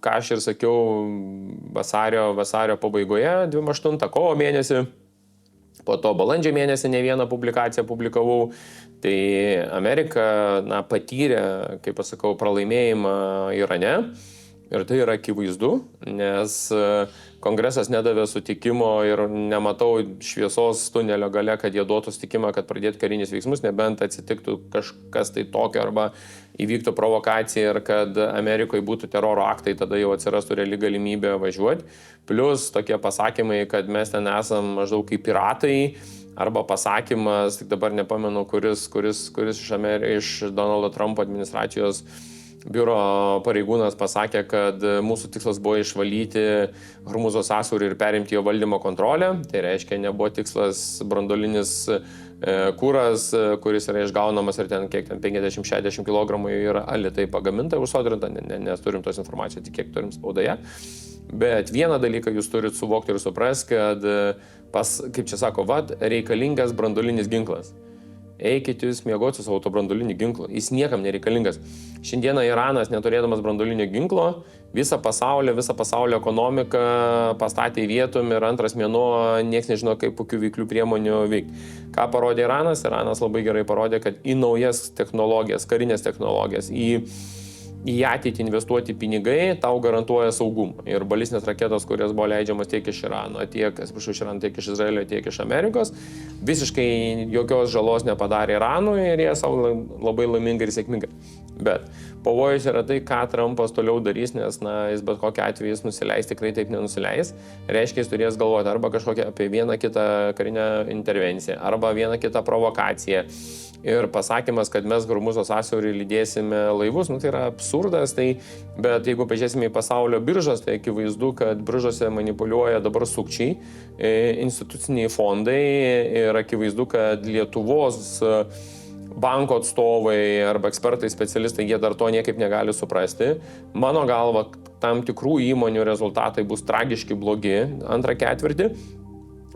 ką aš ir sakiau vasario pabaigoje, 28 kovo mėnesį, po to balandžio mėnesį ne vieną publikaciją publikavau, tai Amerika patyrė, kaip pasakau, pralaimėjimą Irane. Ir tai yra akivaizdu, nes kongresas nedavė sutikimo ir nematau šviesos tunelio gale, kad jie duotų sutikimą, kad pradėti karinius veiksmus, nebent atsitiktų kažkas tai tokio arba įvyktų provokacija ir kad Amerikoje būtų teroro aktai, tada jau atsirastų reali galimybė važiuoti. Plus tokie pasakymai, kad mes ten esam maždaug kaip piratai, arba pasakymas, tik dabar nepamenu, kuris iš Donaldo Trumpo administracijos biuro pareigūnas pasakė, kad mūsų tikslas buvo išvalyti Hormuzo sąsiaurį ir perimti jo valdymo kontrolę. Tai reiškia, nebuvo tikslas branduolinis kūras, kuris yra išgaunamas ir ten kiek ten 50-60 kg yra alitai pagaminta, užsodrinta, nes turim tos informacijos, tik kiek turim spaudoje. Bet vieną dalyką jūs turit suvokti ir suprasti, kad kaip čia sako, reikalingas branduolinis ginklas. Eikit jūs miegoti su savo to branduolinį ginklą. Jis niekam nereikalingas. Šiandieną Iranas, neturėdamas branduolinio ginklo, visą pasaulio ekonomiką pastatė į vietom ir antras mėnuo nieks nežino, kaip kokių veiklių priemonių veikti. Ką parodė Iranas? Iranas labai gerai parodė, kad į naujas technologijas, karinės technologijas, į ateitį investuoti pinigai tau garantuoja saugumą. Ir balistinės raketos, kurios buvo leidžiamas tiek iš Irano, tiek iš Izraelio, tiek iš Amerikos, visiškai jokios žalos nepadarė Iranui ir jie savo labai laimingai ir sėkmingai. Bet pavojus yra tai, ką Trumpas toliau darys, nes jis bet kokiu atveju jis nusileis, tikrai taip nenusileis. Reiškia, jis turės galvoti arba kažkokią apie vieną kitą karinę intervenciją, arba vieną kitą provokaciją. Ir pasakymas, kad mes Hormuzo sąsiaurį lydėsime laivus, tai yra absurdas, bet jeigu pažiūrėsime į pasaulio biržas, tai akivaizdu, kad biržose manipuliuoja dabar sukčiai, instituciniai fondai ir akivaizdu, kad Lietuvos banko atstovai arba ekspertai, specialistai, jie dar to niekaip negali suprasti. Mano galva, tam tikrų įmonių rezultatai bus tragiški blogi antrą ketvirtį,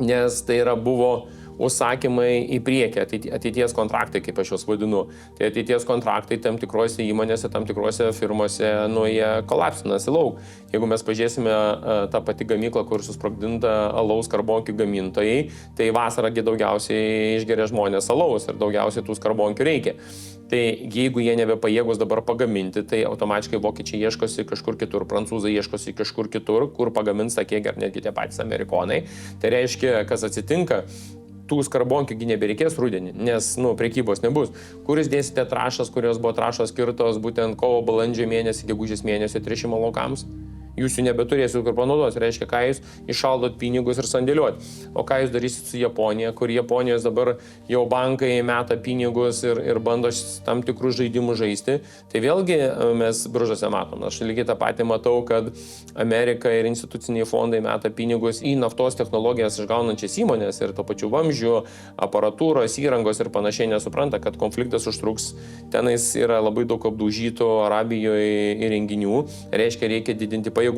nes tai buvo užsakymai į priekį, ateities kontraktai, kaip aš juos vadinu. Tai ateities kontraktai tam tikrose įmonėse, tam tikrose firmose, jie kolapsinasi lauk. Jeigu mes pažiūrėsime tą patį gamyklą, kur susprogdinta alaus karbonkių gamintojai, tai vasarągi daugiausiai išgeria žmonės alaus ir daugiausiai tų karbonkių reikia. Tai jeigu jie nebepajėgus dabar pagaminti, tai automatiškai vokiečiai ieškosi kažkur kitur, prancūzai ieškosi kažkur kitur, kur pagamins tą kiekį ar netgi tie patys amerikonai. Tai reiškia, kas atsitinka, tų skarbonkių nebereikės rudenį, nes prekybos nebus. Kur jūs dėsite trąšas, kurios buvo trąšos skirtos būtent kovo, balandžio mėnesį, gegužės mėnesį tręšimo laukams? Jūs jų nebeturėsit kur panaudos. Reiškia, ką jūs iššaldot pinigus ir sandėliuot. O ką jūs darysit su Japonija, kur Japonijos dabar jau bankai meta pinigus ir bando tam tikrų žaidimų žaisti. Tai vėlgi mes biržose matom. Aš lygiai tą patį matau, kad Amerika ir instituciniai fondai meta pinigus į naftos technologijas išgaunančias įmonės ir to pačiu vamzdžių, aparatūros, įrangos ir panašiai nesupranta, kad konfliktas užtruks. Tenais yra labai daug apdaužytų Arabijoje įrenginių. Reiškia, reikia didinti pajėgumus,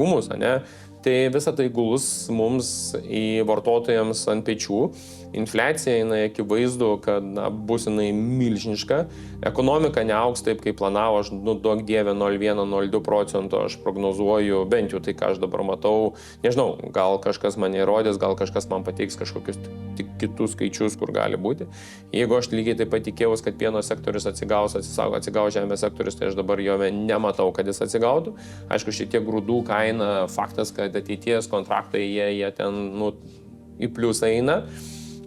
Tai visą tai gulus mums į vartotojams ant pečių. Infliacija, akivaizdu, kad bus milžiniška. Ekonomika neaugs taip, kaip planavo, aš duok dievę 0,1-0,2 procento, aš prognozuoju, bent jau tai, ką aš dabar matau. Nežinau, gal kažkas man įrodys, gal kažkas man pateiks kažkokius tik kitus skaičius, kur gali būti. Jeigu aš lygiai taip pat tikėjausi, kad pieno sektorius atsigaus žemės sektorius, tai aš dabar jo nematau, kad jis atsigautų. Aišku, šitie grūdų kaina, faktas, kad ateities kontraktai jie ten į pliusą eina.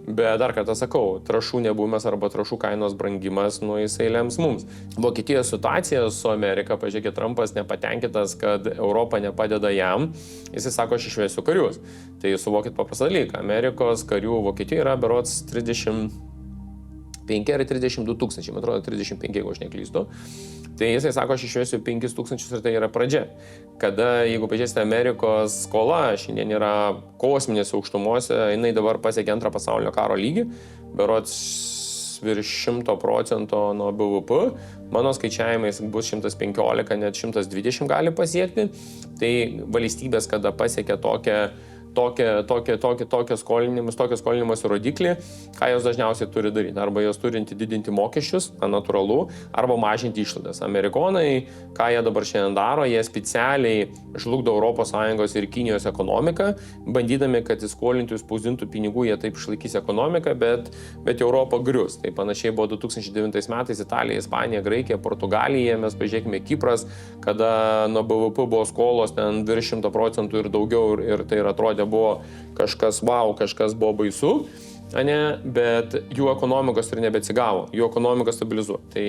Bet dar kartą sakau, trąšų nebuvimas arba trąšų kainos brangimas, jisai lems mums. Vokietijos situacija su Amerika, pažiūrėkit, Trumpas nepatenkintas, kad Europa nepadeda jam, jisai sako, aš išvesiu karius. Tai suvokit paprastą dalyką, Amerikos karių Vokietijoje yra berods 35 ar 32 tūkstančiai, man atrodo 35, jeigu aš neklystu. Tai jisai sako, aš išvesiu 5 tūkstančius ir tai yra pradžia. Kada, jeigu pažiūrėsite, Amerikos skola šiandien yra kosminėse aukštumose, jinai dabar pasiekė antrą pasaulinio karo lygį, berods virš 100% nuo BVP, mano skaičiavimais bus 115, net 120 gali pasiekti. Tai valstybės, kada pasiekia tokią tokią skolinimus rodiklį, ką jos dažniausiai turi daryti. Arba jos turinti didinti mokesčius, natūralu, arba mažinti išlaidas. Amerikonai, ką jie dabar šiandien daro, jie specialiai žlugdo ES ir Kinijos ekonomiką, bandydami, kad įskolintų spausdintų pinigų, jie taip išlaikys ekonomiką, bet Europa grius. Tai panašiai buvo 2009 metais Italija, Ispanija, Graikija, Portugalija, mes pažiūrėkime Kipras, kada nuo BVP buvo skolos ten virš 100% ir daugiau ir tai ir atrodė buvo kažkas wow, kažkas buvo baisu, bet jų ekonomikos ir nebeatsigavo, jų ekonomika stabilizuoja. Tai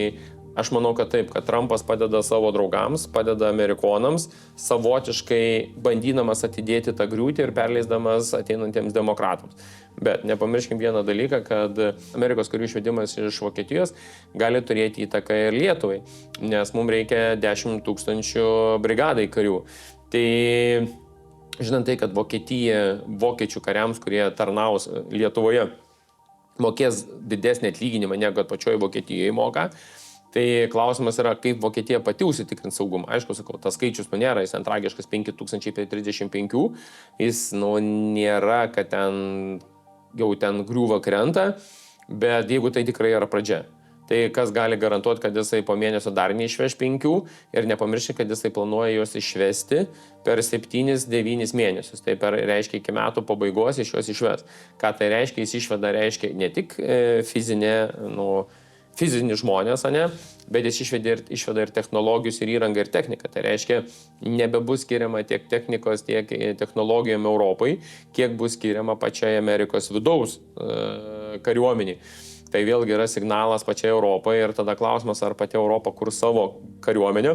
aš manau, kad taip, kad Trumpas padeda savo draugams, padeda amerikonams, savotiškai bandydamas atidėti tą griūtį ir perleisdamas ateinantiems demokratams. Bet nepamirškim vieną dalyką, kad Amerikos karių išvedimas iš Vokietijos gali turėti įtaką ir Lietuvai, nes mums reikia 10 000 brigadai karių. Tai žinant tai, kad Vokietija vokiečių kariams, kurie tarnaus Lietuvoje, mokės didesnį atlyginimą negu kad pačioje Vokietijoje moka, tai klausimas yra, kaip Vokietija pati užsitikrins saugumą. Aišku, sakau, tas skaičius nėra, jis ten tragiškas 5035, jis nėra, kad jau ten griūva krenta, bet jeigu tai tikrai yra pradžia. Tai kas gali garantuoti, kad jisai po mėnesio dar neišveš 5 ir nepamiršti, kad jisai planuoja juos išvesti per 7-9 mėnesius. Tai reiškia iki metų pabaigos iš juos išves. Ką tai reiškia? Jis reiškia ne tik fizinį žmonės, bet jis išveda ir technologijus, ir įrangą, ir techniką. Tai reiškia, nebebus skiriama tiek technikos, tiek technologijom Europai, kiek bus skiriama pačiai Amerikos vidaus kariuomeniai. Tai vėlgi yra signalas pačiai Europai ir tada klausimas, ar pati Europa kurs savo kariuomenę.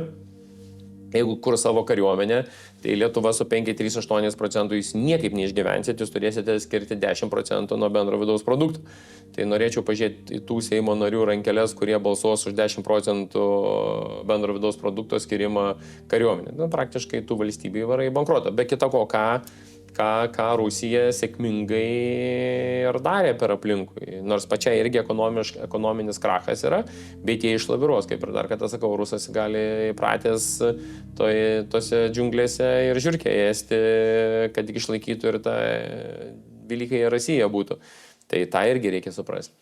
Jeigu kurs savo kariuomenę, tai Lietuva su 5,38% jūs niekaip neišgyvensit, jūs turėsite skirti 10% nuo bendro vidaus produkto. Tai norėčiau pažiūrėti į tų Seimo narių rankeles, kurie balsuos už 10% bendro vidaus produkto skirimą kariuomenę. Praktiškai tų valstybių įvara į bankrotą. Be kita ko, ką Rusija sėkmingai ir darė per aplinkui. Nors pačiai irgi ekonominis krachas yra, bet jie išlaviruos, kaip ir dar kartą sakau, rusas gali įpratęs tose džiunglėse ir žiurkę ėsti, kad tik išlaikytų ir ta Velykąją Rusiją būtų. Tai tą irgi reikia suprasti.